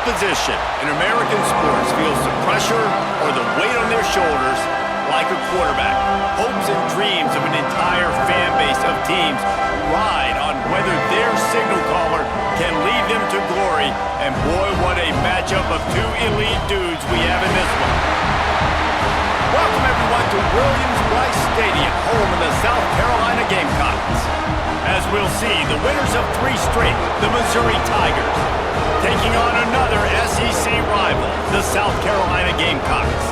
position in American sports feels the pressure or the weight on their shoulders like a quarterback. Hopes and dreams of an entire fan base of teams ride on whether their signal caller can lead them to glory. And boy, what a matchup of two elite dudes we have in this one. Welcome everyone to Williams-Brice Stadium, home of the South Carolina Gamecocks. As we'll see, the winners of 3 straight, the Missouri Tigers, taking on another SEC rival, the South Carolina Gamecocks.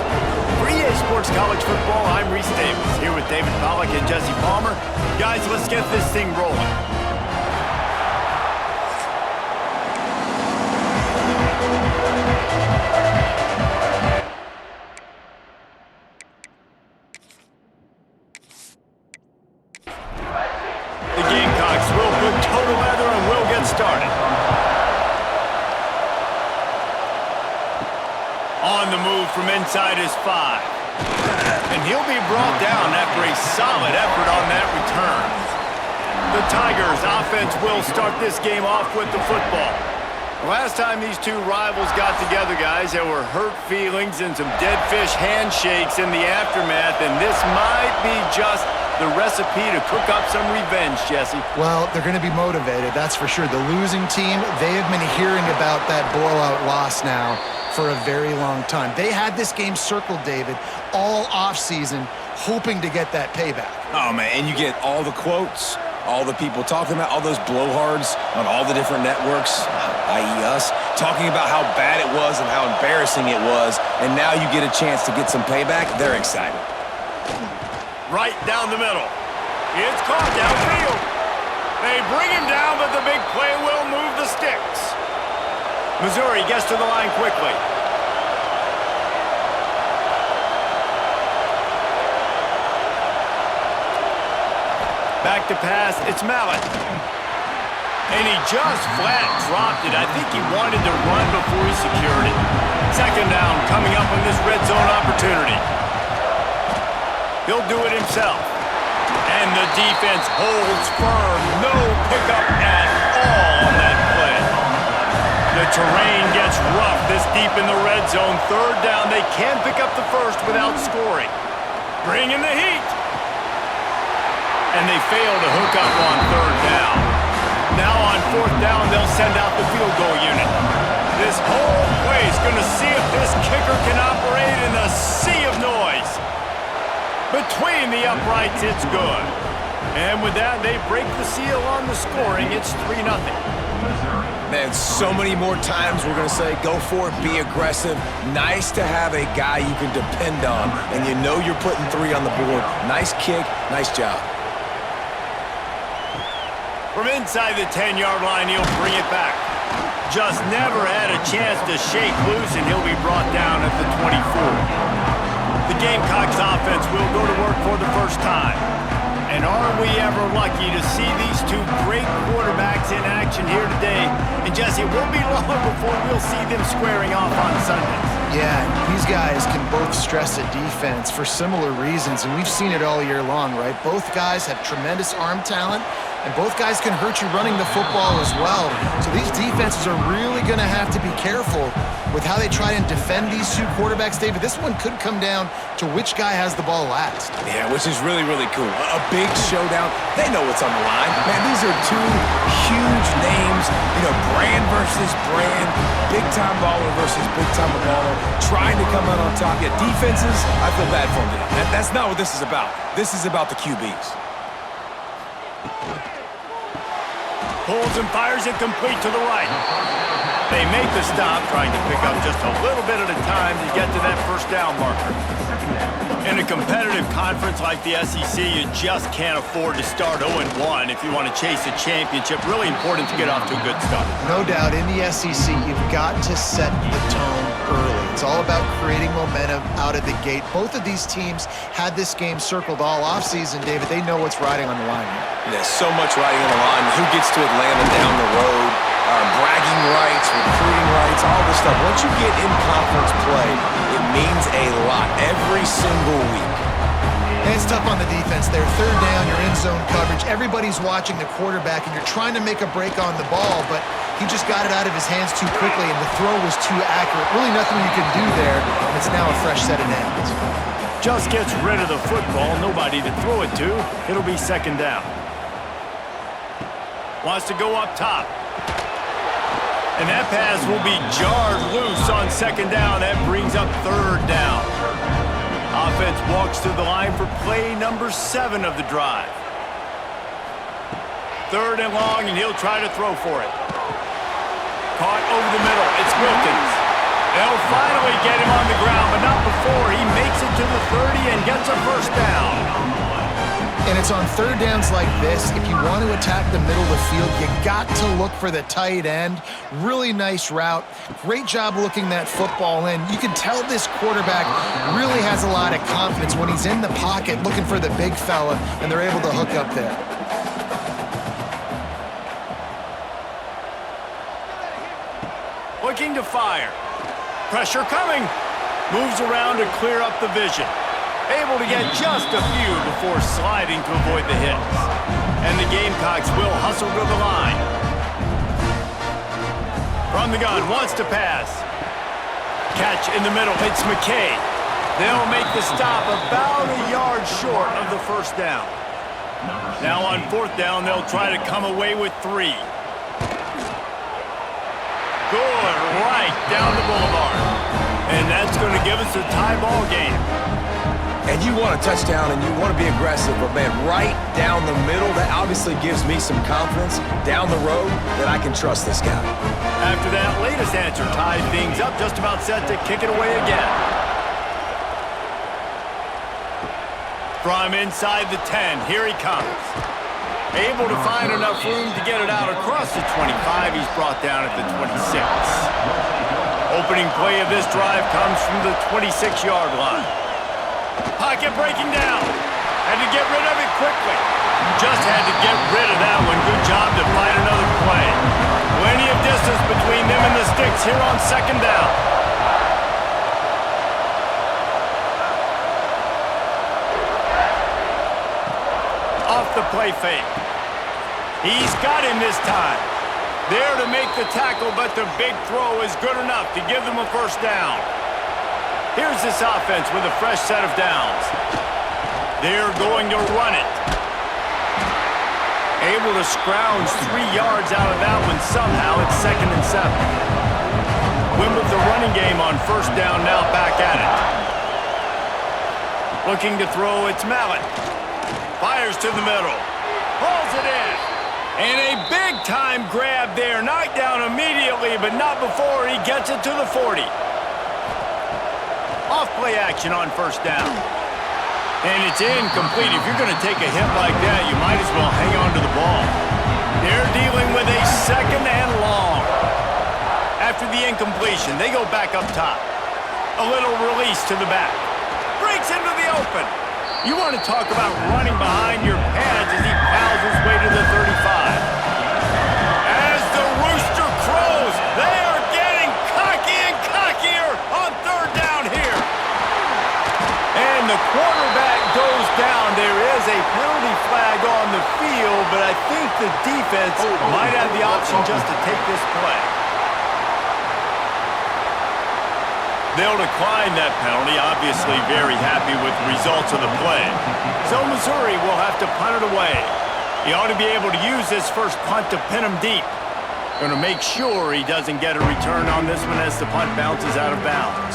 For EA Sports College Football, I'm Reese Davis, here with David Pollack and Jesse Palmer. Guys, let's get this thing rolling. The Gamecocks will put toe to leather and we'll get started. On the move from inside his 5. And he'll be brought down after a solid effort on that return. The Tigers offense will start this game off with the football. Last time these two rivals got together, guys, there were hurt feelings and some dead fish handshakes in the aftermath, and this might be just the recipe to cook up some revenge, Jesse. Well, they're going to be motivated, that's for sure. The losing team, they have been hearing about that blowout loss now for a very long time. They had this game circled, David, all offseason, hoping to get that payback. Oh, man, and you get all the quotes, all the people talking about, all those blowhards on all the different networks, i.e. us, talking about how bad it was and how embarrassing it was, and now you get a chance to get some payback. They're excited. Right down the middle. It's caught downfield. They bring him down, but the big play will move the sticks. Missouri gets to the line quickly. Back to pass, it's Mallett. And he just flat dropped it. I think he wanted to run before he secured it. Second down coming up on this red zone opportunity. He'll do it himself. And the defense holds firm. No pickup at all on that play. The terrain gets rough this deep in the red zone. Third down, they can pick up the first without scoring. Bring in the heat. And they fail to hook up on third down. Now on fourth down, they'll send out the field goal unit. This whole play is going to see if this kicker can operate in a sea of noise. Between the uprights, it's good. And with that, they break the seal on the scoring. It's 3-0. Man, so many more times we're going to say, go for it, be aggressive. Nice to have a guy you can depend on, and you know you're putting 3 on the board. Nice kick, nice job. From inside the 10-yard line, he'll bring it back. Just never had a chance to shake loose, and he'll be brought down at the 24. The Gamecocks offense will go to work for the first time. And are we ever lucky to see these two great quarterbacks in action here today? And Jesse, it won't be long before we'll see them squaring off on Sundays. Yeah, these guys can both stress a defense for similar reasons, and we've seen it all year long, right? Both guys have tremendous arm talent, and both guys can hurt you running the football as well. So these defenses are really going to have to be careful with how they try and defend these two quarterbacks, David. This one could come down to which guy has the ball last. Yeah, which is really, really cool. A big showdown. They know what's on the line. Man, these are two huge names. You know, brand versus brand. Big-time baller versus big-time baller. Trying to come out on top. Yeah, defenses, I feel bad for them. That's not what this is about. This is about the QBs. Pulls and fires it complete to the right. They make the stop, trying to pick up just a little bit at a time to get to that first down marker. In a competitive conference like the SEC, you just can't afford to start 0-1 if you want to chase a championship. Really important to get off to a good start. No doubt, in the SEC, you've got to set the tone early. It's all about creating momentum out of the gate. Both of these teams had this game circled all offseason, David. They know what's riding on the line here. There's so much riding on the line. Who gets to Atlanta down the road? Bragging rights, recruiting rights, all this stuff. Once you get in conference play, it means a lot every single week. And it's tough on the defense there. Third down, you're in zone coverage. Everybody's watching the quarterback, and you're trying to make a break on the ball, but he just got it out of his hands too quickly, and the throw was too accurate. Really nothing you can do there, and it's now a fresh set of downs. Just gets rid of the football. Nobody to throw it to. It'll be second down. Wants to go up top. And that pass will be jarred loose on second down. That brings up third down. Offense walks to the line for play number 7 of the drive. Third and long, and he'll try to throw for it. Caught over the middle. It's Wilkins. They'll finally get him on the ground, but not before. He makes it to the 30 and gets a first down. And it's on third downs like this, if you want to attack the middle of the field, you got to look for the tight end. Really nice route. Great job looking that football in. You can tell this quarterback really has a lot of confidence when he's in the pocket looking for the big fella, and they're able to hook up there. Looking to fire. Pressure coming. Moves around to clear up the vision. Able to get just a few before sliding to avoid the hits. And the Gamecocks will hustle to the line. From the gun, wants to pass. Catch in the middle, it's McKay. They'll make the stop about a yard short of the first down. Now on fourth down, they'll try to come away with 3. Good, right down the boulevard. And that's going to give us a tie ball game. And you want a touchdown and you want to be aggressive, but man, right down the middle, that obviously gives me some confidence down the road that I can trust this guy. After that latest answer ties things up, just about set to kick it away again. From inside the 10, here he comes. Able to find enough room to get it out across the 25. He's brought down at the 26. Opening play of this drive comes from the 26-yard line. Pocket breaking down. Had to get rid of it quickly. Just had to get rid of that one. Good job to find another play. Plenty of distance between them and the sticks here on second down. Off the play fake. He's got him this time. There to make the tackle, but the big throw is good enough to give them a first down. Here's this offense with a fresh set of downs. They're going to run it. Able to scrounge 3 yards out of that one somehow. It's second and 7. Win with the running game on first down, now back at it. Looking to throw, it's Mallett. Fires to the middle. Pulls it in. And a big-time grab there. Knocked down immediately, but not before he gets it to the 40. Off-play action on first down. And it's incomplete. If you're going to take a hit like that, you might as well hang on to the ball. They're dealing with a second and long. After the incompletion, they go back up top. A little release to the back. Breaks into the open. You want to talk about running behind your pads as he plows his way to the 35. As the rooster crows, they are getting cocky and cockier on third down here. And the quarterback goes down. There is a penalty flag on the field, but I think the defense might have the option just to take this play. They'll decline that penalty, obviously very happy with the results of the play. So Missouri will have to punt it away. He ought to be able to use this first punt to pin him deep. Going to make sure he doesn't get a return on this one as the punt bounces out of bounds.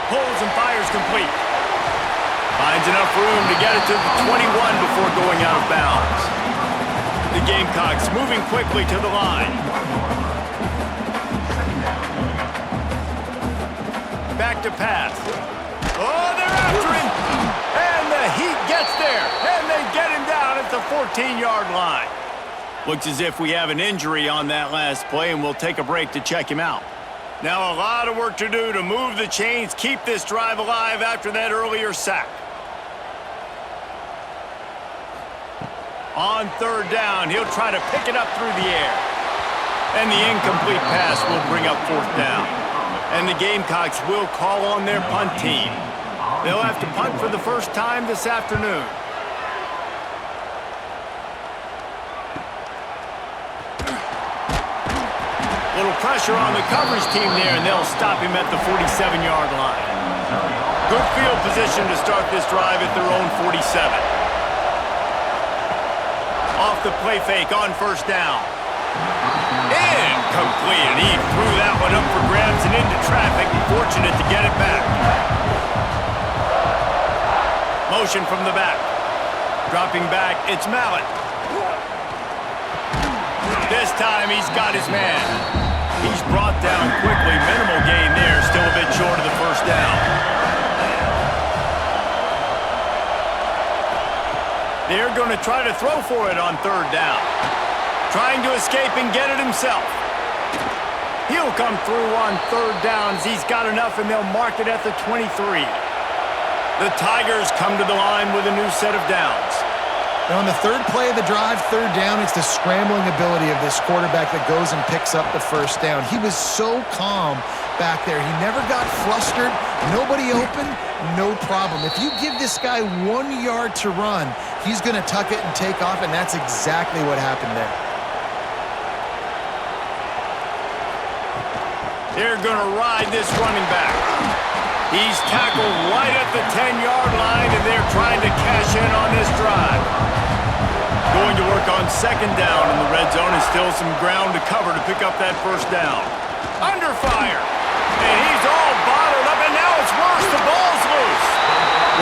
Pulls and fires complete. Finds enough room to get it to the 21 before going out of bounds. The Gamecocks moving quickly to the line. Back to pass. Oh, they're after him! And the Heat gets there, and they get him down at the 14-yard line. Looks as if we have an injury on that last play, and we'll take a break to check him out. Now a lot of work to do to move the chains, keep this drive alive after that earlier sack. On third down, he'll try to pick it up through the air. And the incomplete pass will bring up fourth down. And the Gamecocks will call on their punt team. They'll have to punt for the first time this afternoon. Little pressure on the coverage team there, and they'll stop him at the 47-yard line. Good field position to start this drive at their own 47. Off the play fake on first down. Incomplete. He threw that one up for grabs and into traffic. Fortunate to get it back. Motion from the back. Dropping back, it's Mallett. This time he's got his man. He's brought down quickly. Minimal gain there. Still a bit short of the first down. They're going to try to throw for it on third down. Trying to escape and get it himself. He'll come through on third downs. He's got enough, and they'll mark it at the 23. The Tigers come to the line with a new set of downs. And on the third play of the drive, third down, it's the scrambling ability of this quarterback that goes and picks up the first down. He was so calm back there. He never got flustered. Nobody open, no problem. If you give this guy 1 yard to run, he's going to tuck it and take off, and that's exactly what happened there. They're going to ride this running back. He's tackled right at the 10-yard line, and they're trying to cash in on this drive. Going to work on second down in the red zone, and still some ground to cover to pick up that first down. Under fire. And he's all bottled up, and now it's worse. The ball's loose.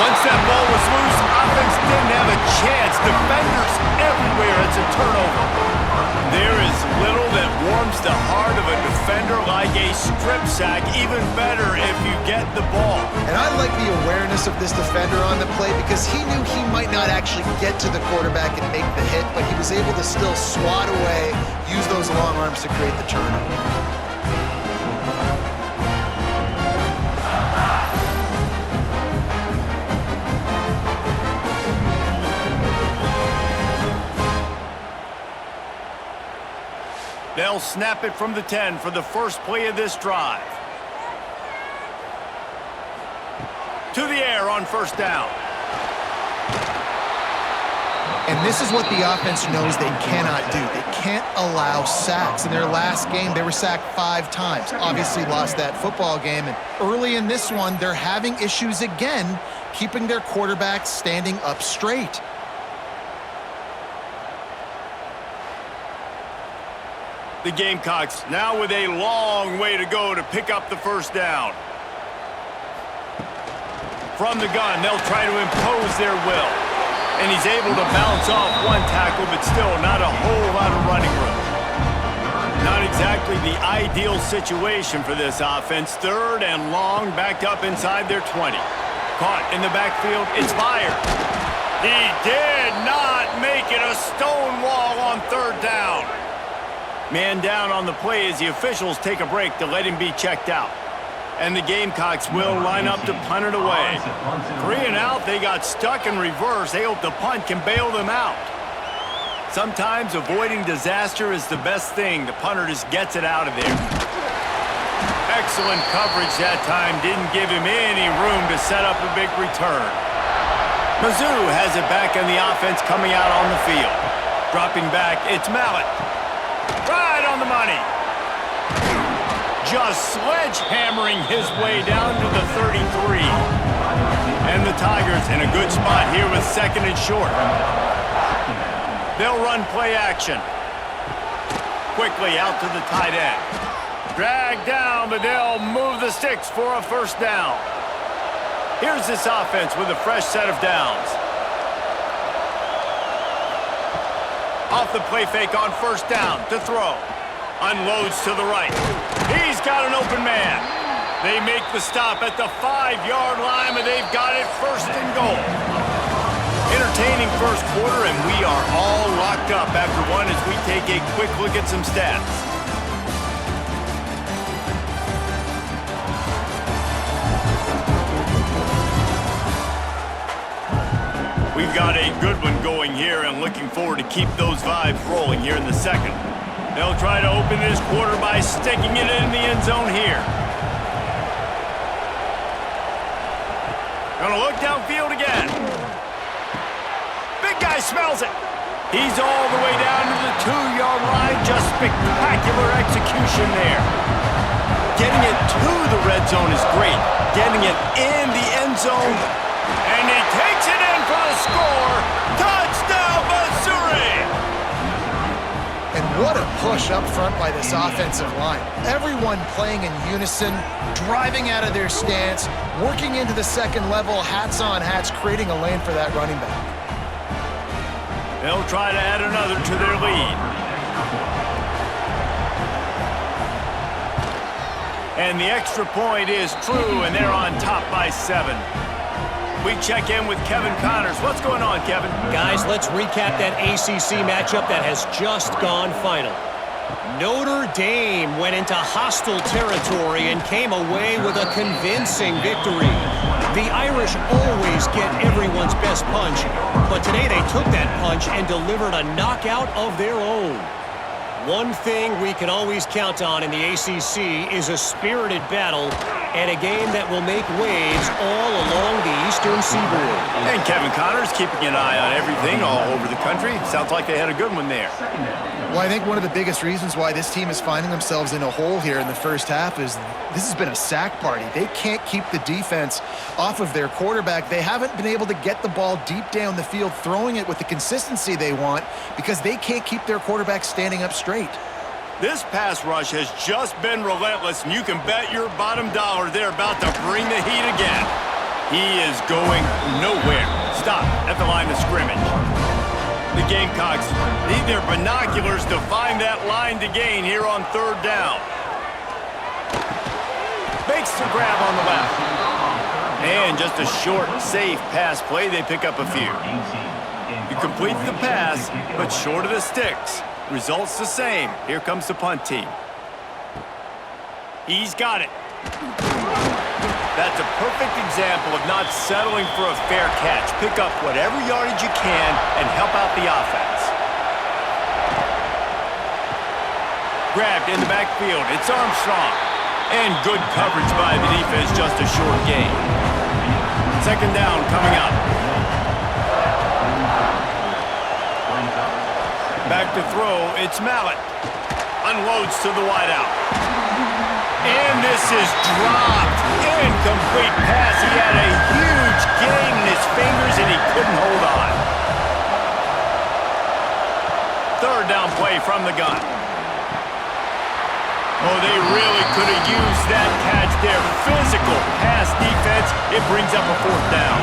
Once that ball was loose, offense didn't have a chance. Defenders everywhere. It's a turnover. There is little that warms the heart of a defender like a strip sack. Even better if you get the ball. And I like the awareness of this defender on the play because he knew he might not actually get to the quarterback and make the hit, but he was able to still swat away, use those long arms to create the turnover. They'll snap it from the 10 for the first play of this drive. To the air on first down. And this is what the offense knows they cannot do. They can't allow sacks. In their last game, they were sacked 5 times. Obviously lost that football game. And early in this one, they're having issues again, keeping their quarterback standing up straight. The Gamecocks now with a long way to go to pick up the first down. From the gun, they'll try to impose their will. And he's able to bounce off one tackle, but still not a whole lot of running room. Not exactly the ideal situation for this offense. Third and long, backed up inside their 20. Caught in the backfield, it's fired. He did not make it. A stone wall on third down. Man down on the play as the officials take a break to let him be checked out. And the Gamecocks will line up to punt it away. 3 and out, they got stuck in reverse. They hope the punt can bail them out. Sometimes avoiding disaster is the best thing. The punter just gets it out of there. Excellent coverage that time. Didn't give him any room to set up a big return. Mizzou has it back on the offense coming out on the field. Dropping back, it's Mallett. Right on the money. Just sledgehammering his way down to the 33. And the Tigers in a good spot here with second and short. They'll run play action. Quickly out to the tight end. Dragged down, but they'll move the sticks for a first down. Here's this offense with a fresh set of downs. Off the play fake on first down to throw. Unloads to the right. He's got an open man. They make the stop at the 5-yard line, but they've got it first and goal. Entertaining first quarter, and we are all locked up after one as we take a quick look at some stats. We've got a good one going here and looking forward to keep those vibes rolling here in the second. They'll try to open this quarter by sticking it in the end zone here. Gonna look downfield again. Big guy smells it. He's all the way down to the 2-yard line. Just spectacular execution there. Getting it to the red zone is great. Getting it in the end zone. And he takes it in for the score. Touchdown, Missouri! And what a push up front by this offensive line. Everyone playing in unison, driving out of their stance, working into the second level, hats on hats, creating a lane for that running back. They'll try to add another to their lead. And the extra point is true, and they're on top by 7. We check in with Kevin Connors. What's going on, Kevin? Guys, let's recap that ACC matchup that has just gone final. Notre Dame went into hostile territory and came away with a convincing victory. The Irish always get everyone's best punch, but today they took that punch and delivered a knockout of their own. One thing we can always count on in the ACC is a spirited battle and a game that will make waves all along the Eastern Seaboard. And Kevin Connors keeping an eye on everything all over the country. Sounds like they had a good one there. Well, I think one of the biggest reasons why this team is finding themselves in a hole here in the first half is this has been a sack party. They can't keep the defense off of their quarterback. They haven't been able to get the ball deep down the field, throwing it with the consistency they want because they can't keep their quarterback standing up straight. This pass rush has just been relentless, and you can bet your bottom dollar they're about to bring the heat again. He is going nowhere. Stop at the line of scrimmage. The Gamecocks need their binoculars to find that line to gain here on 3rd down. Makes the grab on the left. And just a short, safe pass play. They pick up a few. You complete the pass, but short of the sticks. Results the same. Here comes the punt team. He's got it. That's a perfect example of not settling for a fair catch. Pick up whatever yardage you can and help out the offense. Grabbed in the backfield. It's Armstrong. And good coverage by the defense, just a short gain. 2nd down coming up. Back to throw, it's Mallett. Unloads to the wideout. And this is dropped. Incomplete pass. He had a huge gain in his fingers and he couldn't hold on. 3rd down play from the gun. Oh, they really could have used that catch there. Physical pass defense. It brings up a 4th down.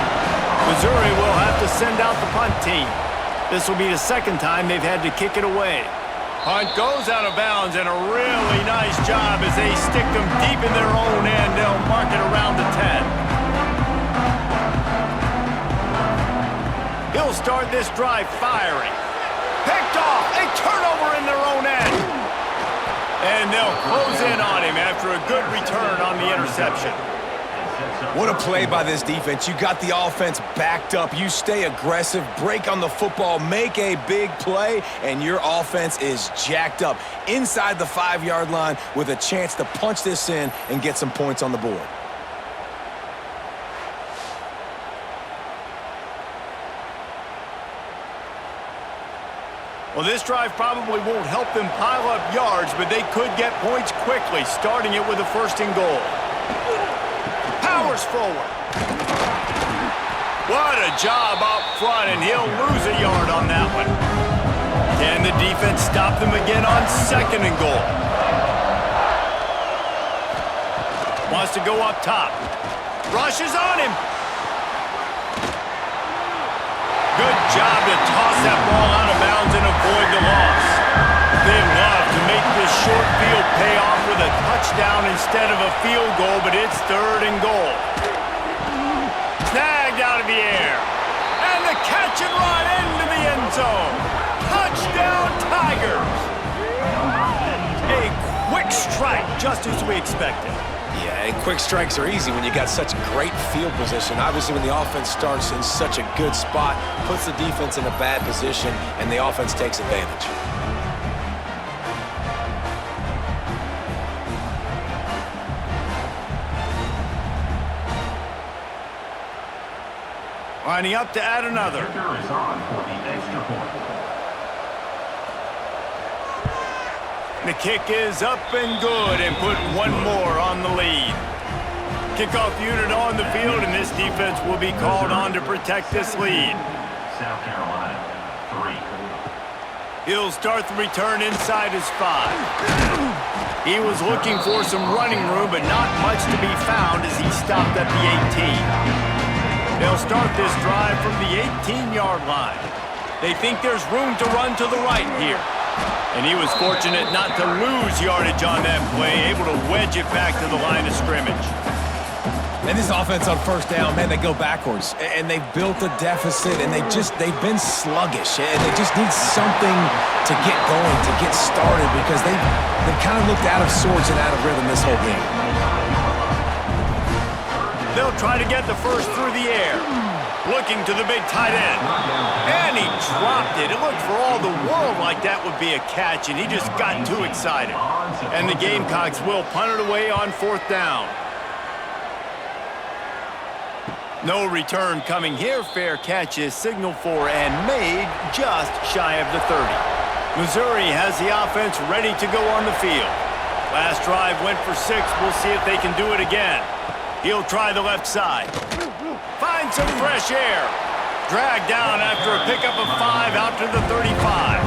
Missouri will have to send out the punt team. This will be the 2nd time they've had to kick it away. Punt goes out of bounds, and a really nice job as they stick them deep in their own end. They'll mark it around the 10. He'll start this drive firing. Picked off. A turnover in their own end. And they'll close in on him after a good return on the interception. What a play by this defense. You got the offense backed up. You stay aggressive, break on the football, make a big play, and your offense is jacked up inside the 5-yard line with a chance to punch this in and get some points on the board. Well, this drive probably won't help them pile up yards, but they could get points quickly, starting it with a 1st and goal. Powers forward. What a job up front, and he'll lose a yard on that one. Can the defense stop them again on 2nd and goal? Wants to go up top. Rushes on him. Good job to toss that ball out of bounds and avoid the loss. They love to make this short field pay off with a touchdown instead of a field goal, but it's 3rd and goal. Snagged out of the air. And the catch and run into the end zone. Touchdown, Tigers. A quick strike, just as we expected. Yeah, and quick strikes are easy when you got such great field position. Obviously, when the offense starts in such a good spot, puts the defense in a bad position, and the offense takes advantage. Lining up to add another. The kick is up and good and put one more on the lead. Kickoff unit on the field, and this defense will be called on to protect this lead. South Carolina, 3. He'll start the return inside his 5. He was looking for some running room, but not much to be found as he stopped at the 18. They'll start this drive from the 18-yard line. They think there's room to run to the right here. And he was fortunate not to lose yardage on that play, able to wedge it back to the line of scrimmage. And this offense on first down, man, they go backwards. And they've built a deficit, and they've been sluggish. And they just need something to get going, to get started, because they've kind of looked out of sorts and out of rhythm this whole game. They'll try to get the first through the air. Looking to the big tight end. And he dropped it. It looked for all the world like that would be a catch, and he just got too excited. And the Gamecocks will punt it away on fourth down. No return coming here. Fair catch is signaled for and made just shy of the 30. Missouri has the offense ready to go on the field. Last drive went for 6. We'll see if they can do it again. He'll try the left side. Find some fresh air. Dragged down after a pickup of 5 out to the 35.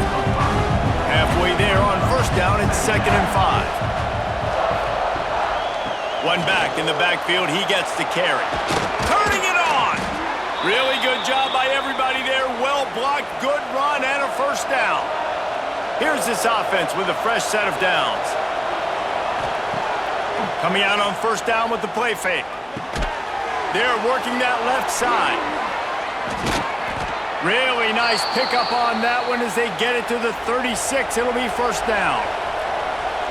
Halfway there on first down, it's 2nd and 5. One back in the backfield, he gets the carry. Turning it on! Really good job by everybody there. Well blocked, good run, and a first down. Here's this offense with a fresh set of downs. Coming out on first down with the play fake. They're working that left side. Really nice pickup on that one as they get it to the 36. It'll be first down.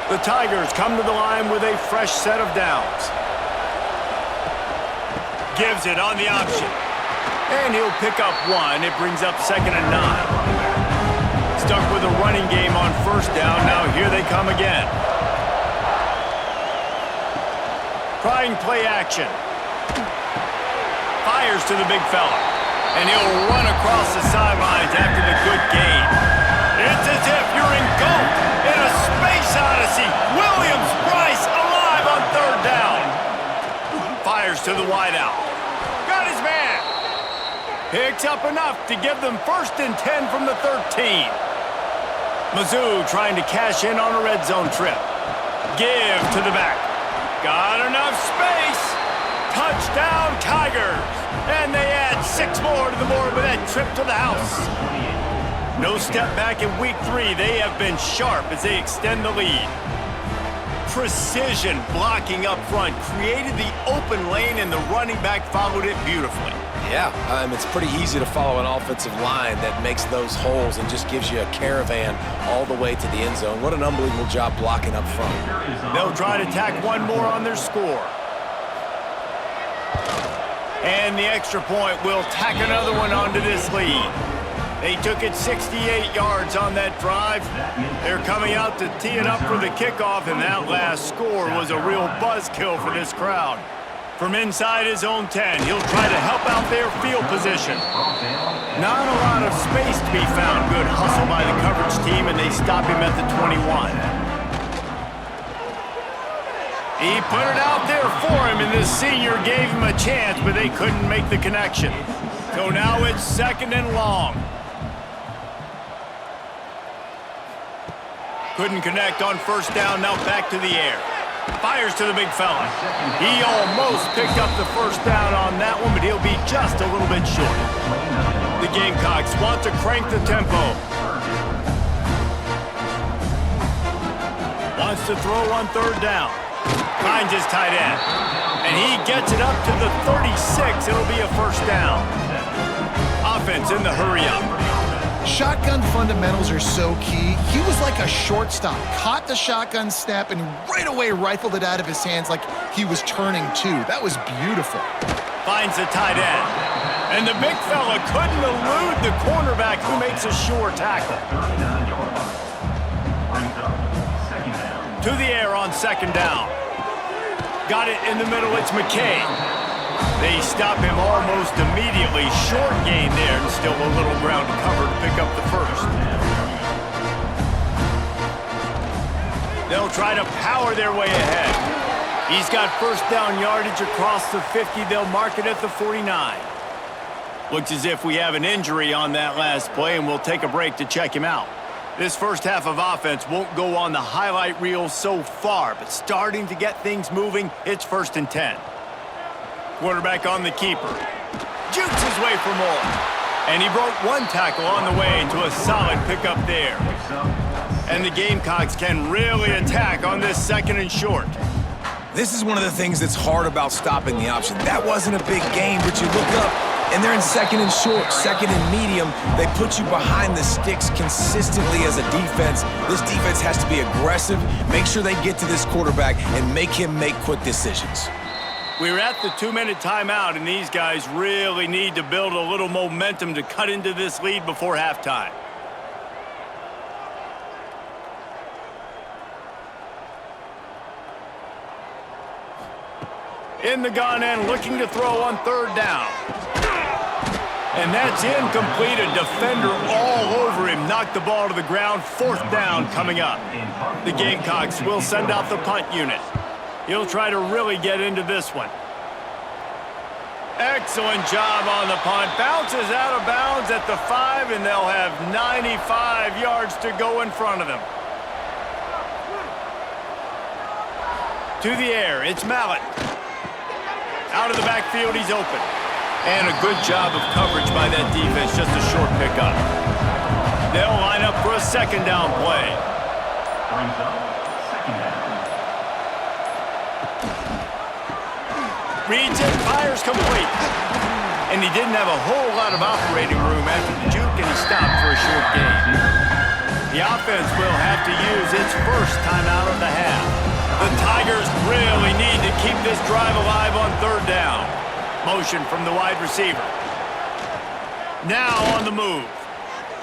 The Tigers come to the line with a fresh set of downs. Gives it on the option. And he'll pick up 1. It brings up 2nd and 9. Stuck with a running game on first down. Now here they come again. Trying play action. Fires to the big fella. And he'll run across the sidelines after the good gain. It's as if you're engulfed in a space odyssey. Williams-Brice alive on third down. Fires to the wideout. Got his man. Picks up enough to give them 1st and 10 from the 13. Mizzou trying to cash in on a red zone trip. Give to the back. Got enough space. Touchdown, Tigers. And they add 6 more to the board with that trip to the house. No step back in week 3. They have been sharp as they extend the lead. Precision blocking up front created the open lane, and the running back followed it beautifully. Yeah, it's pretty easy to follow an offensive line that makes those holes and just gives you a caravan all the way to the end zone. What an unbelievable job blocking up front. They'll try to tack 1 more on their score. And the extra point will tack another one onto this lead. They took it 68 yards on that drive. They're coming out to tee it up for the kickoff, and that last score was a real buzzkill for this crowd. From inside his own 10, he'll try to help out their field position. Not a lot of space to be found. Good hustle by the coverage team, and they stop him at the 21. He put it out there for him, and this senior gave him a chance, but they couldn't make the connection. So now it's 2nd and long. Couldn't connect on first down, now back to the air. Fires to the big fella. He almost picked up the first down on that one, but he'll be just a little bit short. The Gamecocks want to crank the tempo. Wants to throw on third down. Finds his tight end. And he gets it up to the 36. It'll be a first down. Offense in the hurry-up. Shotgun fundamentals are so key. He was like a shortstop. Caught the shotgun snap and right away rifled it out of his hands like he was turning 2. That was beautiful. Finds the tight end. And the big fella couldn't elude the cornerback who makes a sure tackle. To the air on second down. Got it in the middle. It's McKay. They stop him almost immediately relatively short gain there and still a little ground to cover to pick up the first. They'll try to power their way ahead. He's got first down yardage across the 50. They'll mark it at the 49. Looks as if we have an injury on that last play, and we'll take a break to check him out. This first half of offense won't go on the highlight reel so far, but starting to get things moving, it's 1st and 10. Quarterback on the keeper. Jukes his way for more. And he broke one tackle on the way to a solid pickup there. And the Gamecocks can really attack on this 2nd and short. This is one of the things that's hard about stopping the option. That wasn't a big gain, but you look up, and they're in 2nd and short, 2nd and medium. They put you behind the sticks consistently as a defense. This defense has to be aggressive, make sure they get to this quarterback, and make him make quick decisions. We're at the 2-minute timeout, and these guys really need to build a little momentum to cut into this lead before halftime. In the gun and looking to throw on 3rd down. And that's incomplete. A defender all over him. Knocked the ball to the ground. 4th down coming up. The Gamecocks will send out the punt unit. He'll try to really get into this one. Excellent job on the punt. Bounces out of bounds at the 5, and they'll have 95 yards to go in front of them. To the air, it's Mallett. Out of the backfield, he's open. And a good job of coverage by that defense, just a short pickup. They'll line up for a 2nd down play. Reads it, fires complete. And he didn't have a whole lot of operating room after the juke, and he stopped for a short gain. The offense will have to use its first timeout of the half. The Tigers really need to keep this drive alive on 3rd down. Motion from the wide receiver. Now on the move.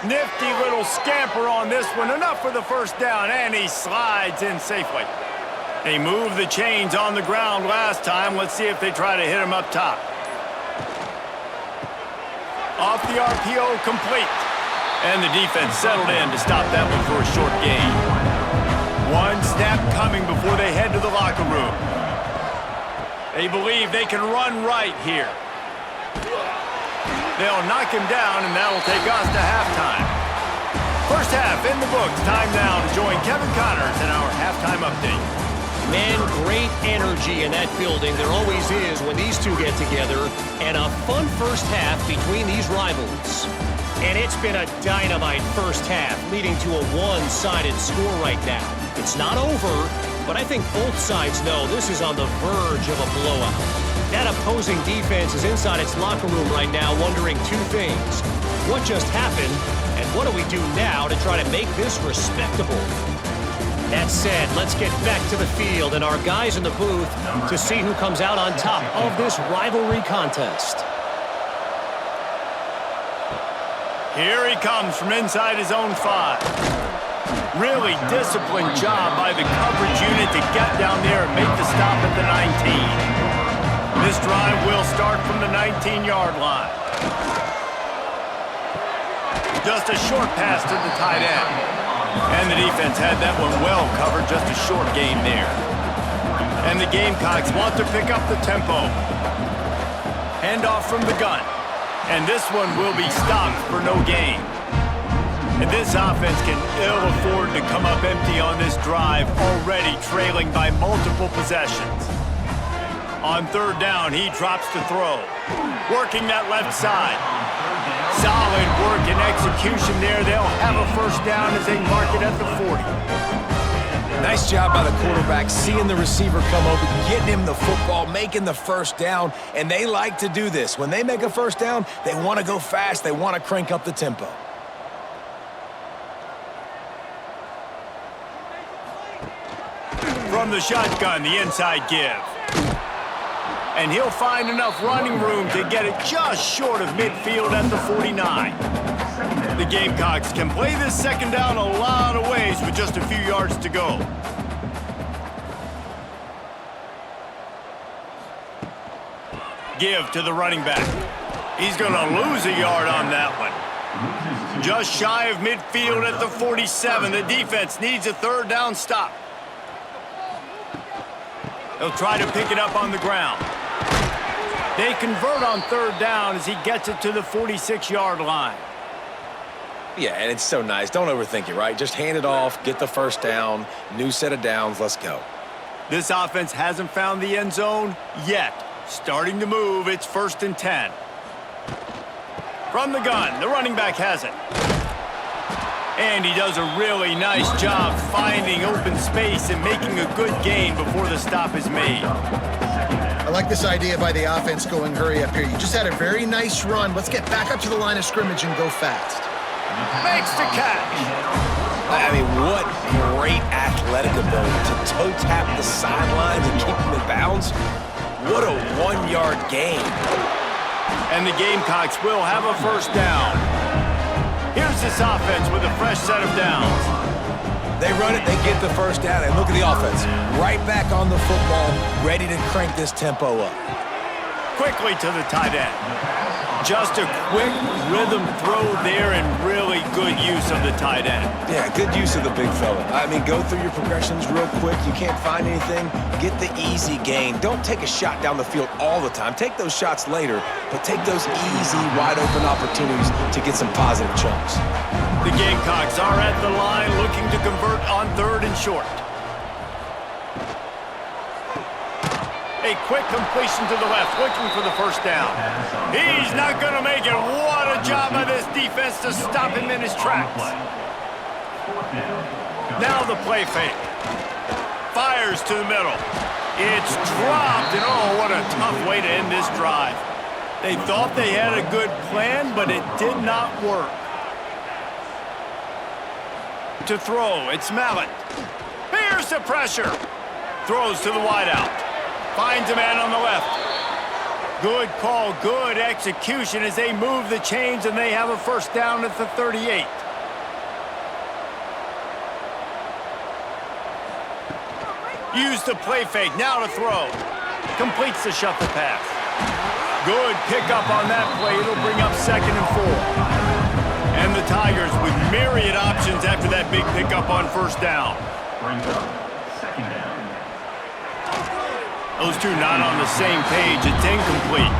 Nifty little scamper on this one. Enough for the 1st down, and he slides in safely. They moved the chains on the ground last time. Let's see if they try to hit him up top. Off the RPO, complete. And the defense settled in to stop that one for a short gain. One snap coming before they head to the locker room. They believe they can run right here. They'll knock him down, and that'll take us to halftime. First half in the books. Time now to join Kevin Connors in our halftime update. Man, great energy in that building. There always is when these two get together. And a fun first half between these rivals. And it's been a dynamite first half, leading to a one-sided score right now. It's not over, but I think both sides know this is on the verge of a blowout. That opposing defense is inside its locker room right now wondering 2 things. What just happened, and what do we do now to try to make this respectable? That said, let's get back to the field and our guys in the booth to see who comes out on top of this rivalry contest. Here he comes from inside his own 5. Really disciplined job by the coverage unit to get down there and make the stop at the 19. This drive will start from the 19-yard line. Just a short pass to the tight end. And the defense had that one well covered, just a short gain there. And the Gamecocks want to pick up the tempo. Handoff from the gun. And this one will be stopped for no gain. And this offense can ill afford to come up empty on this drive, already trailing by multiple possessions. On 3rd down, he drops to throw. Working that left side. Solid work and execution there. They'll have a 1st down as they mark it at the 40. Nice job by the quarterback, seeing the receiver come over, getting him the football, making the 1st down, and they like to do this. When they make a 1st down, they want to go fast. They want to crank up the tempo. From the shotgun, the inside give. And he'll find enough running room to get it just short of midfield at the 49. The Gamecocks can play this 2nd down a lot of ways with just a few yards to go. Give to the running back. He's going to lose a yard on that one. Just shy of midfield at the 47. The defense needs a third down stop. He'll try to pick it up on the ground. They convert on third down as he gets it to the 46-yard line. Yeah, and it's so nice. Don't overthink it, right? Just hand it off, get the first down, new set of downs, let's go. This offense hasn't found the end zone yet. Starting to move, it's 1st and 10. From the gun, the running back has it. And he does a really nice job finding open space and making a good gain before the stop is made. I like this idea by the offense going hurry up here. You just had a very nice run. Let's get back up to the line of scrimmage and go fast. Makes the catch. I mean, what great athletic ability to toe tap the sidelines and keep them in bounds. What a 1-yard gain. And the Gamecocks will have a first down. Here's this offense with a fresh set of downs. They run it, they get the first down, and look at the offense. Right back on the football, ready to crank this tempo up. Quickly to the tight end. Just a quick rhythm throw there and really good use of the tight end. Yeah, good use of the big fella. I mean, go through your progressions real quick. You can't find anything, get the easy gain. Don't take a shot down the field all the time. Take those shots later, but take those easy, wide-open opportunities to get some positive chunks. The Gamecocks are at the line looking to convert on 3rd and short. A quick completion to the left, looking for the first down. He's not going to make it. What a job by this defense to stop him in his tracks. Now the play fake. Fires to the middle. It's dropped, and oh, what a tough way to end this drive. They thought they had a good plan, but it did not work. To throw, it's Mallett. Here's the pressure. Throws to the wideout. Finds a man on the left. Good call, good execution as they move the chains and they have a first down at the 38. Use the play fake, now to throw. Completes the shuffle pass. Good pickup on that play, it'll bring up 2nd and 4. And the Tigers with myriad options after that big pickup on first down. Brings up 2nd down. Those two not on the same page. It's incomplete.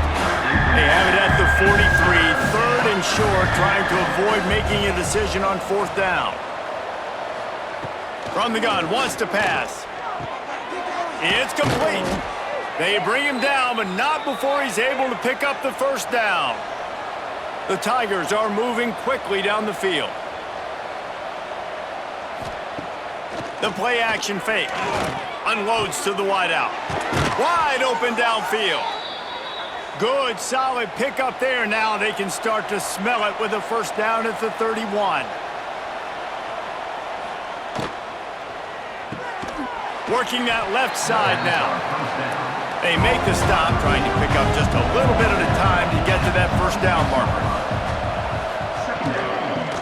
They have it at the 43, 3rd and short, trying to avoid making a decision on 4th down. From the gun, wants to pass. It's complete. They bring him down, but not before he's able to pick up the first down. The Tigers are moving quickly down the field. The play action fake. Unloads to the wideout. Wide open downfield. Good, solid pickup there. Now they can start to smell it with a first down at the 31. Working that left side now. They make the stop, trying to pick up just a little bit at a time to get to that first down marker.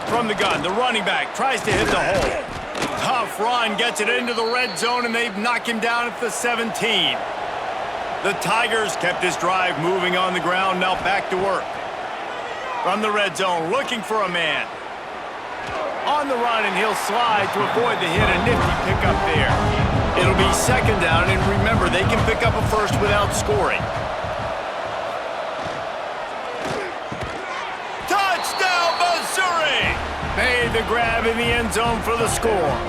From the gun, the running back tries to hit the hole. Tough run, gets it into the red zone, and they've knocked him down at the 17. The Tigers kept this drive moving on the ground, now back to work. From the red zone, looking for a man. On the run, and he'll slide to avoid the hit. A nifty pickup there. It'll be 2nd down, and remember, they can pick up a first without scoring. Touchdown, Missouri! Made the grab in the end zone for the score.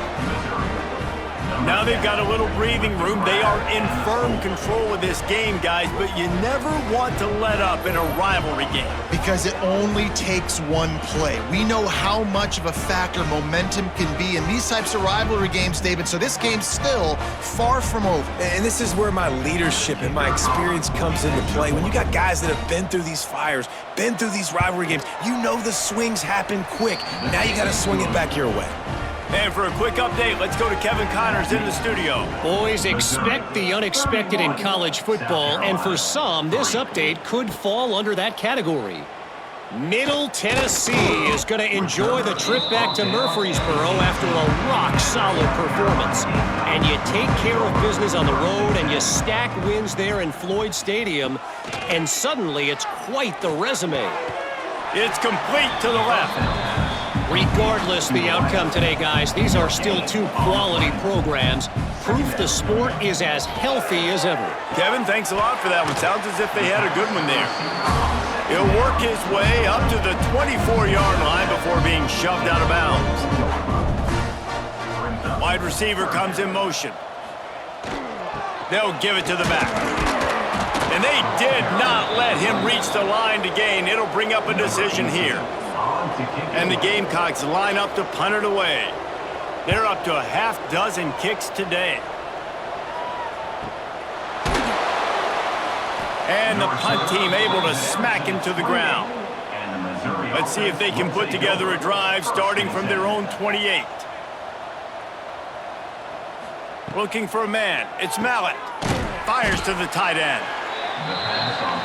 Now they've got a little breathing room. They are in firm control of this game, guys, but you never want to let up in a rivalry game. Because it only takes one play. We know how much of a factor momentum can be in these types of rivalry games, David, so this game's still far from over. And this is where my leadership and my experience comes into play. When you got guys that have been through these fires, been through these rivalry games, you know the swings happen quick. Now you got to swing it back your way. And for a quick update, let's go to Kevin Connors in the studio. Boys, expect the unexpected in college football, and for some, this update could fall under that category. Middle Tennessee is going to enjoy the trip back to Murfreesboro after a rock-solid performance. And you take care of business on the road and you stack wins there in Floyd Stadium, And suddenly, it's quite the resume. It's complete to the left. Regardless the outcome today, guys, these are still two quality programs. Proof the sport is as healthy as ever. Kevin, thanks a lot for that one. Sounds as if they had a good one there. He'll work his way up to the 24-yard line before being shoved out of bounds. Wide receiver comes in motion. They'll give it to the back. And they did not let him reach the line to gain. It'll bring up a decision here. And the Gamecocks line up to punt it away. They're up to a half dozen kicks today. And the punt team able to smack him to the ground. Let's see if they can put together a drive starting from their own 28. Looking for a man. It's Mallett. Fires to the tight end.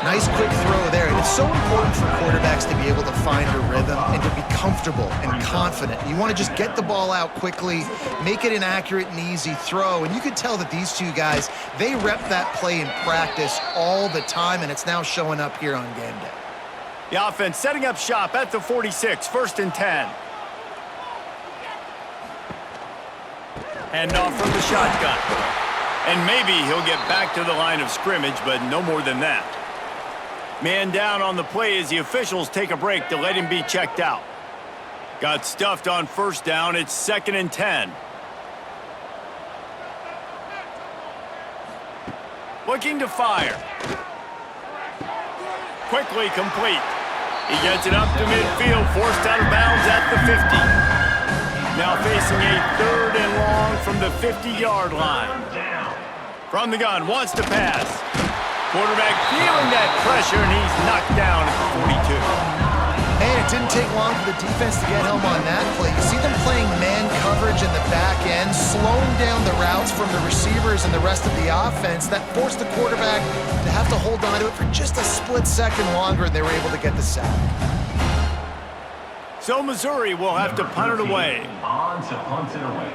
Nice quick throw there. And it's so important for quarterbacks to be able to find a rhythm and to be comfortable and confident. You want to just get the ball out quickly, make it an accurate and easy throw. And you could tell that these two guys, they rep that play in practice all the time, and it's now showing up here on game day. The offense setting up shop at the 46, 1st and 10. Hand off from the shotgun. And maybe he'll get back to the line of scrimmage, but no more than that. Man down on the play as the officials take a break to let him be checked out. Got stuffed on 1st down. It's 2nd and 10. Looking to fire. Quickly complete. He gets it up to midfield, forced out of bounds at the 50. Now facing a 3rd and long from the 50-yard line. From the gun, wants to pass. Quarterback feeling that pressure, and he's knocked down at the 42. And it didn't take long for the defense to get home on that play. You see them playing man coverage in the back end, slowing down the routes from the receivers and the rest of the offense. That forced the quarterback to have to hold on to it for just a split second longer, and they were able to get the sack. So Missouri will have to punt it away. On to punt it away.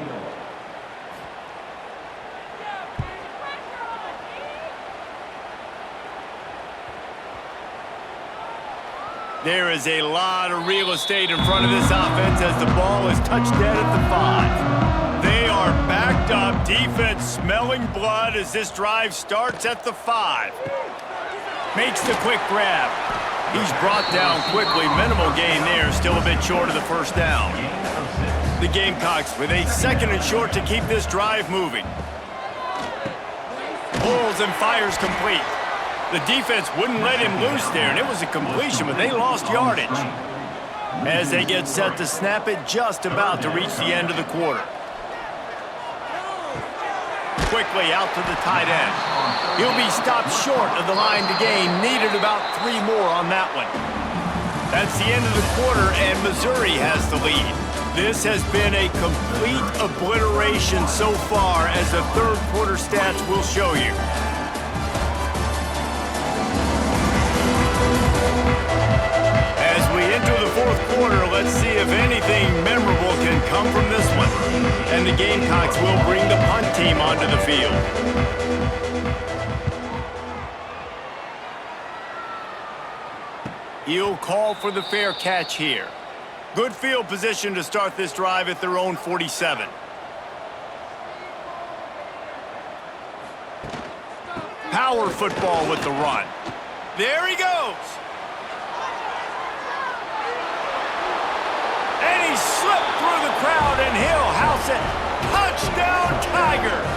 There is a lot of real estate in front of this offense as the ball is touched dead at the 5. They are backed up. Defense smelling blood as this drive starts at the 5. Makes the quick grab. He's brought down quickly. Minimal gain there. Still a bit short of the 1st down. The Gamecocks with a 2nd and short to keep this drive moving. Pulls and fires complete. The defense wouldn't let him loose there, and it was a completion, but they lost yardage. As they get set to snap it, just about to reach the end of the quarter. Quickly out to the tight end. He'll be stopped short of the line to gain. Needed about 3 more on that one. That's the end of the quarter, and Missouri has the lead. This has been a complete obliteration so far, as the 3rd quarter stats will show you. As we enter the 4th quarter, let's see if anything memorable can come from this one. And the Gamecocks will bring the punt team onto the field. He'll call for the fair catch here. Good field position to start this drive at their own 47. Power football with the run. There he goes. And he slipped through the crowd, and he'll house it. Touchdown, Tigers!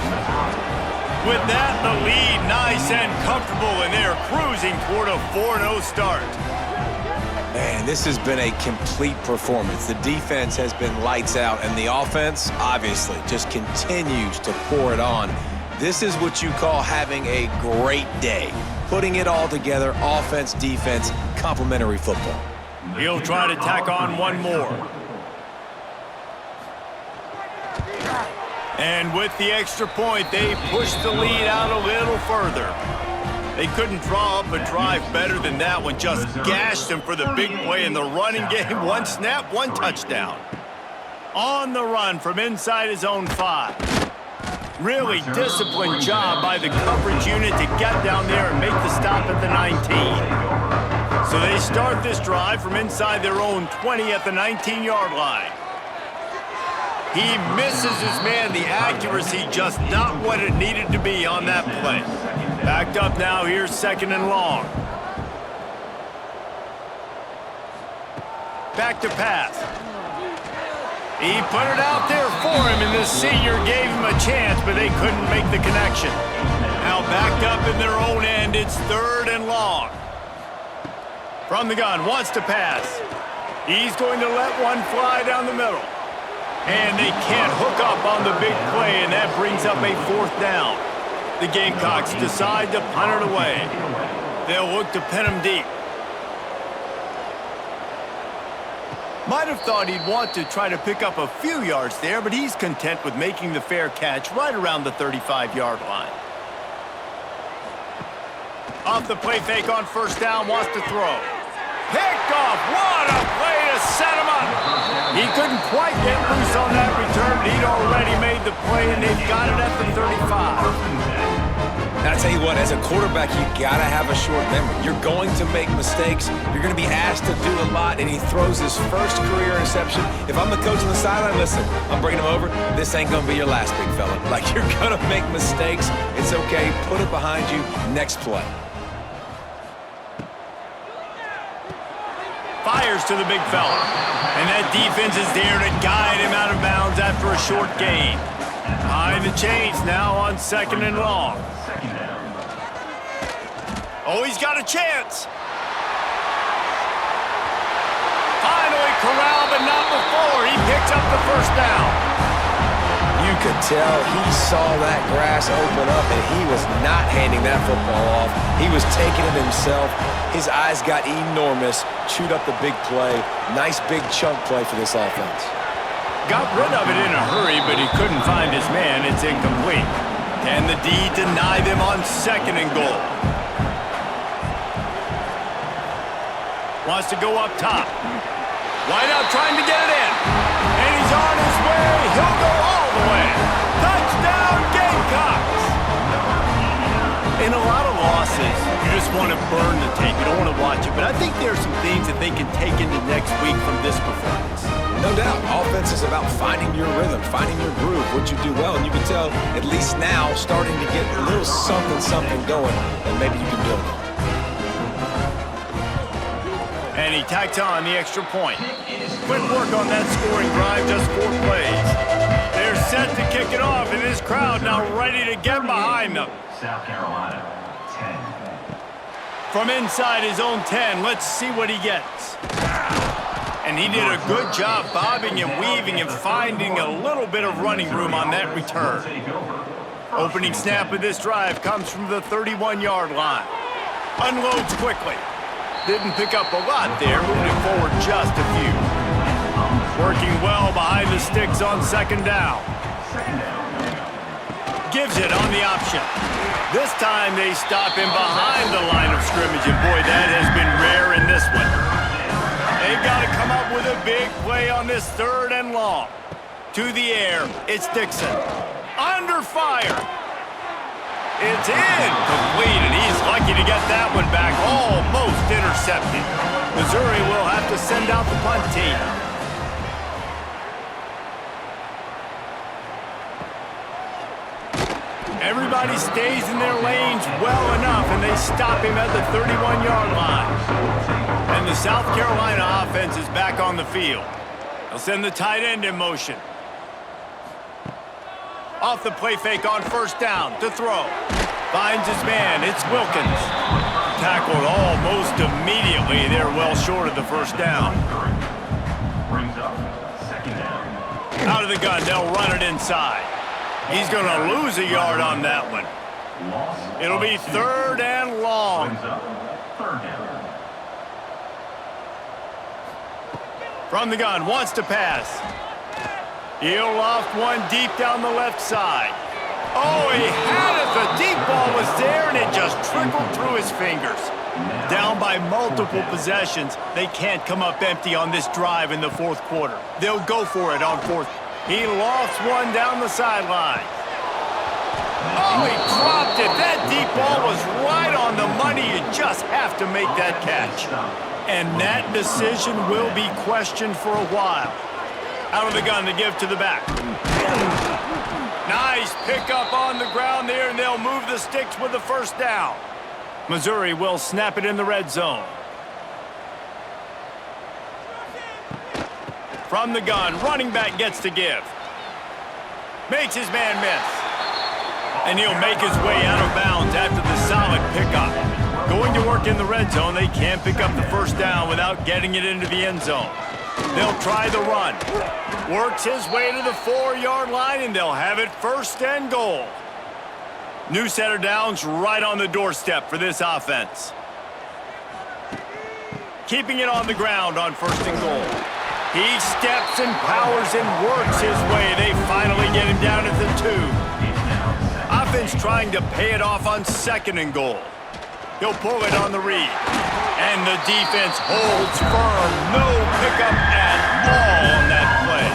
With that, the lead nice and comfortable, and they're cruising toward a 4-0 start. Man, this has been a complete performance. The defense has been lights out, and the offense, obviously, just continues to pour it on. This is what you call having a great day. Putting it all together, offense, defense, complementary football. He'll try to tack on one more. And with the extra point, they push the lead out a little further. They couldn't draw up a drive better than that one. Just gashed him for the big play in the running game. 1 snap, 1 touchdown. On the run from inside his own 5. Really disciplined job by the coverage unit to get down there and make the stop at the 19. So they start this drive from inside their own 20 at the 19-yard line. He misses his man. The accuracy just not what it needed to be on that play. Backed up now. Here's 2nd and long. Back to pass. He put it out there for him, and the senior gave him a chance, but they couldn't make the connection. Now backed up in their own end. It's 3rd and long. From the gun, wants to pass. He's going to let one fly down the middle. And they can't hook up on the big play, and that brings up a 4th down. The Gamecocks decide to punt it away. They'll look to pin him deep. Might have thought he'd want to try to pick up a few yards there, but he's content with making the fair catch right around the 35-yard line. Off the play fake on 1st down, wants to throw. Picked off. What a play to set him up. He couldn't quite get loose on that return, but he'd already made the play, and they've got it at the 35. And I tell you what, as a quarterback, you got to have a short memory. You're going to make mistakes. You're going to be asked to do a lot, and he throws his first career interception. If I'm the coach on the sideline, listen, I'm bringing him over. This ain't going to be your last, big fella. Like, you're going to make mistakes. It's okay. Put it behind you. Next play. Fires to the big fella. And that defense is there to guide him out of bounds after a short gain. Behind the chains now on 2nd and long. Oh, he's got a chance. Finally corralled, but not before. He picks up the 1st down. You could tell he saw that grass open up, and he was not handing that football off. He was taking it himself. His eyes got enormous, chewed up the big play. Nice big chunk play for this offense. Got rid of it in a hurry, but he couldn't find his man. It's incomplete. Can the D deny them on 2nd and goal? Wants to go up top. Wide out trying to get it in. And he's on his way. He'll go all the way. Touchdown, Gamecocks! In a lot of losses, you just want to burn the tape. You don't want to watch it. But I think there are some things that they can take into next week from this performance. No doubt. Offense is about finding your rhythm, finding your groove, what you do well. And you can tell, at least now, starting to get a little something going that maybe you can build on. And he tacks on the extra point. Quick work on that scoring drive, just 4 plays. They're set to kick it off, and this crowd now ready to get behind them. South Carolina, 10. From inside his own 10, let's see what he gets. And he did a good job bobbing and weaving and finding a little bit of running room on that return. Opening snap of this drive comes from the 31-yard line. Unloads quickly. Didn't pick up a lot there, moving forward just a few. Working well behind the sticks on 2nd down. Gives it on the option. This time they stop him behind the line of scrimmage, and boy, that has been rare in this one. They've got to come up with a big play on this 3rd and long. To the air, it's Dixon. Under fire. It's in. Complete, and he's lucky to get that one back. Almost intercepted. Missouri will have to send out the punt team. Everybody stays in their lanes well enough, and they stop him at the 31-yard line. And the South Carolina offense is back on the field. They'll send the tight end in motion. Off the play fake on 1st down to throw. Finds his man. It's Wilkins. Tackled almost immediately. They're well short of the 1st down. Brings up 2nd down. Out of the gun. They'll run it inside. He's going to lose a yard on that one. It'll be 3rd and long. Brings up 3rd down. From the gun. Wants to pass. He'll loft one deep down the left side. Oh, he had it. The deep ball was there, and it just trickled through his fingers. Down by multiple possessions, they can't come up empty on this drive in the 4th quarter. They'll go for it on 4th. He lofts one down the sideline. Oh, he dropped it. That deep ball was right on the money. You just have to make that catch. And that decision will be questioned for a while. Out of the gun to give to the back. Nice pickup on the ground there, and they'll move the sticks with the first down. Missouri will snap it in the red zone. From the gun, running back gets to give. Makes his man miss. And he'll make his way out of bounds after the solid pickup. Going to work in the red zone, they can't pick up the first down without getting it into the end zone. They'll try the run. Works his way to the 4-yard line, and they'll have it first and goal. New set of downs right on the doorstep for this offense. Keeping it on the ground on first and goal. He steps and powers and works his way. They finally get him down at the 2. Offense trying to pay it off on second and goal. He'll pull it on the read. And the defense holds firm. No pickup at all on that play.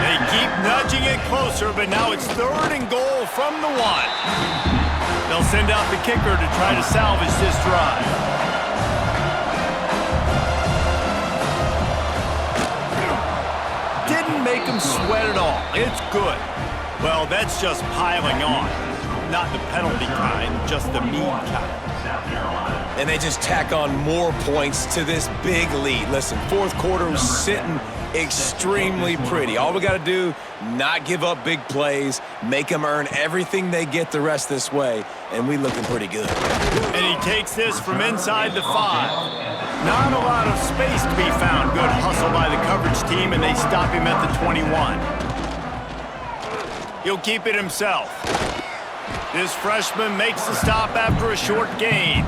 They keep nudging it closer, but now it's third and goal from the 1. They'll send out the kicker to try to salvage this drive. Didn't make him sweat at all. It's good. Well, that's just piling on. Not the penalty kind, just the mean kind. And they just tack on more points to this big lead. Listen, fourth quarter was sitting extremely pretty. All we got to do, not give up big plays, make them earn everything they get the rest this way, and we looking pretty good. And he takes this from inside the 5. Not a lot of space to be found. Good hustle by the coverage team, and they stop him at the 21. He'll keep it himself. This freshman makes the stop after a short gain.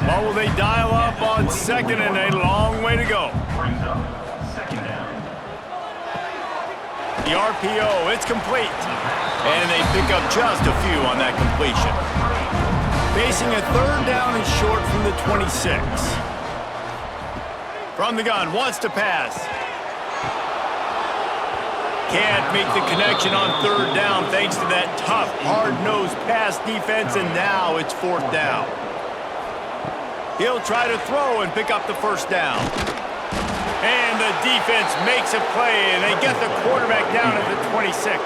Or will they dial up on second and a long way to go? The RPO, it's complete. And they pick up just a few on that completion. Facing a third down and short from the 26. From the gun, wants to pass. Can't make the connection on third down thanks to that tough, hard-nosed pass defense, and now it's fourth down. He'll try to throw and pick up the first down. And the defense makes a play, and they get the quarterback down at the 26.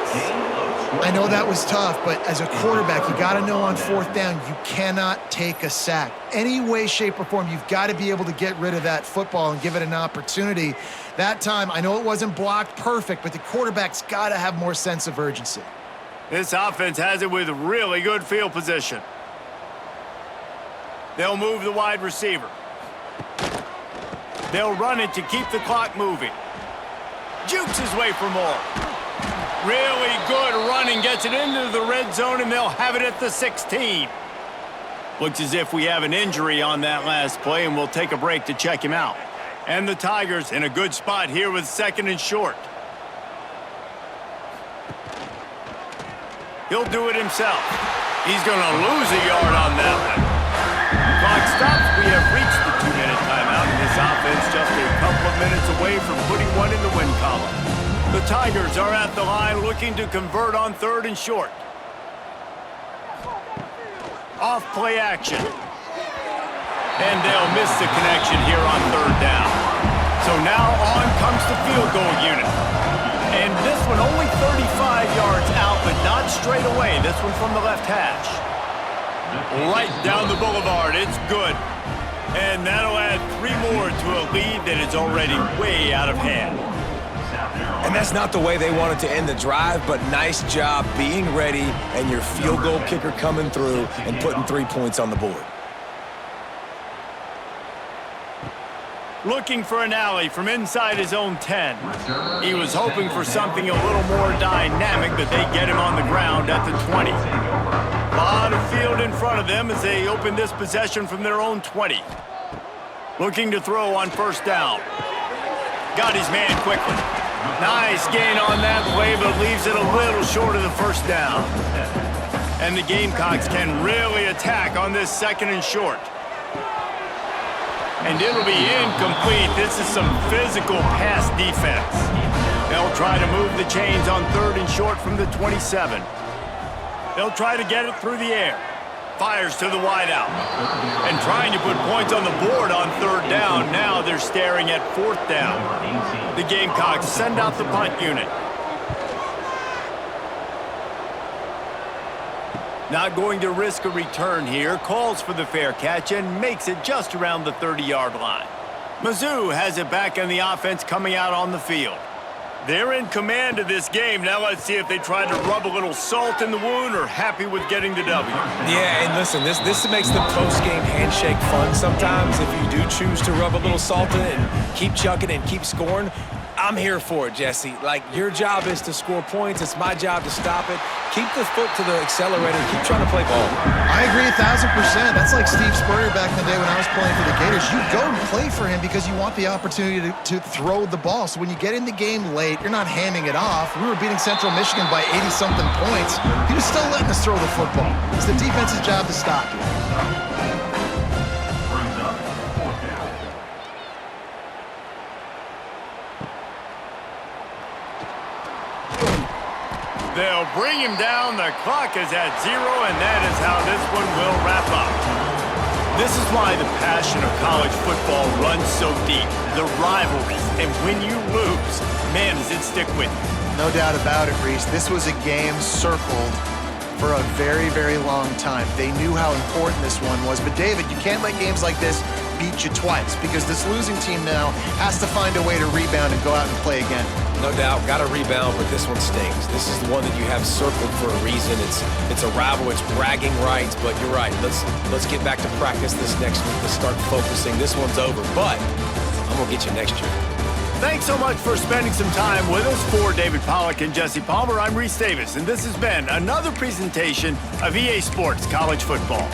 I know that was tough, but as a quarterback, you got to know on fourth down, you cannot take a sack. Any way, shape, or form, you've got to be able to get rid of that football and give it an opportunity. That time, I know it wasn't blocked perfect, but the quarterback's got to have more sense of urgency. This offense has it with really good field position. They'll move the wide receiver. They'll run it to keep the clock moving. Jukes his way for more. Really good running, gets it into the red zone, and they'll have it at the 16. Looks as if we have an injury on that last play, and we'll take a break to check him out. And the Tigers in a good spot here with second and short. He'll do it himself. He's going to lose a yard on that one. Clock stops. We have reached the 2-minute timeout, and this offense just a couple of minutes away from putting one in the win column. The Tigers are at the line looking to convert on third and short. Off play action. And they'll miss the connection here on third down. So now on comes the field goal unit. And this one only 35 yards out, but not straight away. This one from the left hash. Right down the boulevard. It's good. And that'll add 3 more to a lead that is already way out of hand. And that's not the way they wanted to end the drive, but nice job being ready and your field goal kicker coming through and putting 3 points on the board. Looking for an alley from inside his own 10. He was hoping for something a little more dynamic, but they get him on the ground at the 20. A lot of field in front of them as they open this possession from their own 20. Looking to throw on first down. Got his man quickly. Nice gain on that play, but leaves it a little short of the first down. And the Gamecocks can really attack on this second and short. And it'll be incomplete. This is some physical pass defense. They'll try to move the chains on third and short from the 27. They'll try to get it through the air. Fires to the wideout. And trying to put points on the board on third down. Now they're staring at fourth down. The Gamecocks send out the punt unit. Not going to risk a return here. Calls for the fair catch and makes it just around the 30-yard line. Mizzou has it back in the offense coming out on the field. They're in command of this game. Now let's see if they try to rub a little salt in the wound or happy with getting the W. Yeah, and listen, this makes the post-game handshake fun sometimes. If you do choose to rub a little salt in it and keep chucking and keep scoring, I'm here for it, Jesse. Like, your job is to score points. It's my job to stop it. Keep the foot to the accelerator. Keep trying to play ball. I agree 1,000%. That's like Steve Spurrier back in the day when I was playing for the Gators. You go and play for him because you want the opportunity to throw the ball. So when you get in the game late, you're not handing it off. We were beating Central Michigan by 80-something points. He was still letting us throw the football. It's the defense's job to stop you. Brings up fourth down. They'll bring him down. The clock is at 0, and that is how this one will wrap up. This is why the passion of college football runs so deep. The rivalries, and when you lose, man, does it stick with you. No doubt about it, Reese. This was a game circled for a very, very long time. They knew how important this one was. But, David, you can't let games like this beat you twice because this losing team now has to find a way to rebound and go out and play again. No doubt, got to rebound, but this one stings. This is the one that you have circled for a reason. It's a rival, it's bragging rights, but you're right. Let's get back to practice this next week. Let's start focusing. This one's over, but I'm going to get you next year. Thanks so much for spending some time with us. For David Pollack and Jesse Palmer, I'm Reese Davis, and this has been another presentation of EA Sports College Football.